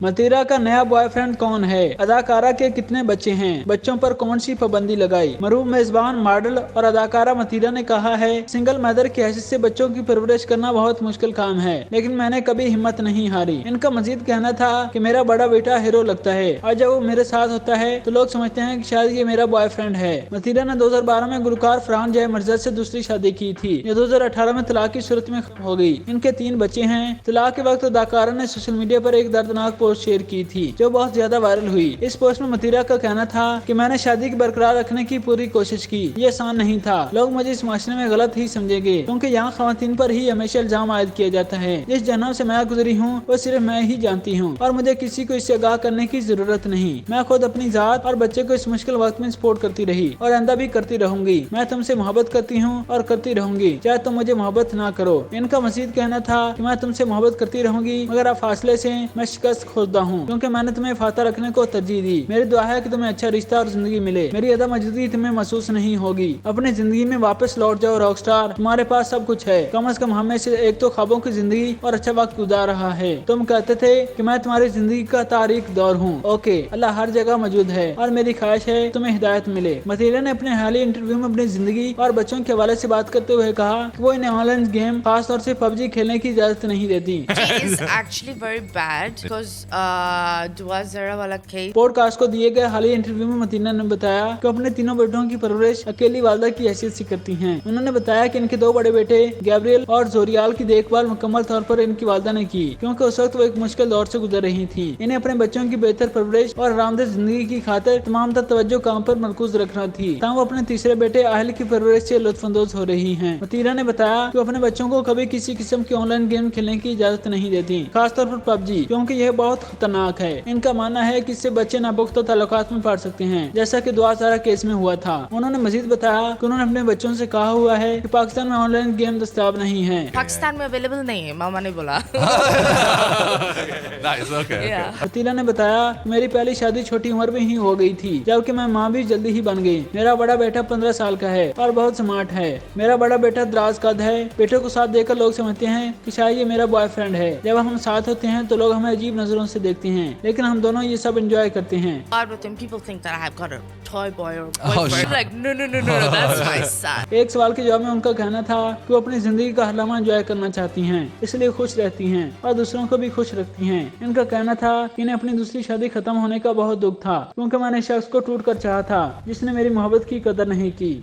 मतीरा का नया बॉयफ्रेंड कौन है? अदाकारा के कितने बच्चे हैं? बच्चों पर कौन सी पाबंदी लगाई? मरूफ मेजबान मॉडल और अदाकारा मतीरा ने कहा है, सिंगल मदर की हैसियत से बच्चों की परवरिश करना बहुत मुश्किल काम है, लेकिन मैंने कभी हिम्मत नहीं हारी। इनका मजीद कहना था कि मेरा बड़ा बेटा हीरो लगता है और जब वो मेरे साथ होता है तो लोग समझते हैं कि शायद ये मेरा बॉयफ्रेंड है। मतीरा ने 2012 में गुलकार फरहान जय मिर्जा से दूसरी शादी की थी, जो 2018 में तलाक की सूरत में हो गई। इनके 3 बच्चे हैं। तलाक के वक्त अदाकारा ने सोशल मीडिया पर एक दर्दनाक पोस्ट शेयर की थी जो बहुत ज्यादा वायरल हुई। इस पोस्ट में मतीरा का कहना था कि मैंने शादी की बरकरार रखने की पूरी कोशिश की, ये आसान नहीं था। लोग मुझे इस माशरे में गलत ही समझेंगे क्योंकि यहाँ खवातीन पर ही हमेशा इल्जाम आयद किया जाता है। जिस जन्म से मैं गुजरी हूँ वो सिर्फ मैं ही जानती हूँ और मुझे किसी को इससे आगाह करने की जरूरत नहीं। मैं खुद अपनी जात और बच्चे को इस मुश्किल वक्त में सपोर्ट करती रही और आइंदा भी करती रहूंगी। मैं तुमसे मोहब्बत करती हूँ और करती रहूंगी, चाहे तुम मुझे मोहब्बत ना करो। इनका मजीद कहना था कि मैं तुमसे मोहब्बत करती रहूंगी मगर अब फासले से मैं शिकस्त खोजदा हूँ क्योंकि मैंने तुम्हें फाता रखने को तरजीह दी। मेरी दुआ है कि तुम्हें अच्छा रिश्ता और जिंदगी मिले। मेरी अदा मौजूदगी तुम्हें महसूस नहीं होगी। अपनी जिंदगी में वापस लौट जाओ रॉकस्टार, तुम्हारे पास सब कुछ है। कम से कम हमें से एक तो ख्वाबों की जिंदगी और अच्छा वक्त गुजार रहा है। तुम कहते थे कि मैं तुम्हारी जिंदगी का तारीख दौर हूँ। ओके, अल्लाह हर जगह मौजूद है और मेरी ख्वाहिश है तुम्हें हिदायत मिले। मतीरा ने अपने हालिया इंटरव्यू में अपनी जिंदगी और बच्चों के हवाले से बात करते हुए कहा कि वो इन्हें ऑनलाइन गेम खास तौर से पबजी खेलने की इजाजत नहीं देती। पॉडकास्ट को दिए गए हालिया इंटरव्यू में मतीरा ने बताया कि अपने तीनों बेटों की परवरिश अकेली वालदा की हैसियत से करती हैं। उन्होंने बताया कि इनके 2 बड़े बेटे गैब्रियल और जोरियाल की देखभाल मुकम्मल तौर पर इनकी वालदा ने की क्योंकि उस वक्त वो एक मुश्किल दौर से गुजर रही थी। इन्हें अपने बच्चों की बेहतर परवरिश और आरामदेह जिंदगी की खातिर तमाम तर तवज्जो काम पर मरकूज रखना थी। तब वो अपने तीसरे बेटे आहल की परवरिश से लुत्फानंदोज हो रही हैं। मतीरा ने बताया कि वो अपने बच्चों को कभी किसी किस्म की ऑनलाइन गेम खेलने की इजाजत नहीं देती, खासतौर पर पबजी, क्योंकि यह बहुत खतरनाक है। इनका मानना है कि इससे बच्चे नापुख्ता ताल्लुकात में पड़ सकते हैं, जैसा कि दुआ सारा केस में हुआ था। उन्होंने मजीद बताया कि उन्होंने अपने बच्चों से कहा हुआ है कि पाकिस्तान में ऑनलाइन गेम दस्तयाब नहीं है। पाकिस्तान में अवेलेबल नहीं है, मामा ने बोला। मतीरा ने बताया मेरी पहली शादी छोटी उम्र में ही हो गई थी, जबकि मैं माँ भी जल्दी ही बन गई। मेरा बड़ा बेटा 15 साल का है और बहुत स्मार्ट है। मेरा बड़ा बेटा दराज कद है। बेटे को साथ देकर लोग समझते हैं कि शायद ये मेरा बॉयफ्रेंड है। जब हम साथ होते हैं तो लोग हमें अजीब नजरों से देखते हैं, लेकिन हम दोनों ये सब एंजॉय करते हैं। एक सवाल के जवाब में उनका कहना था कि वो अपनी जिंदगी का हर लम्हा एंजॉय करना चाहती हैं, इसलिए खुश रहती हैं और दूसरों को भी खुश रखती हैं। इनका कहना था कि इन्हें अपनी दूसरी शादी खत्म होने का बहुत दुख था क्योंकि मैंने शख्स को टूट कर चाहा था जिसने मेरी मोहब्बत की कदर नहीं की।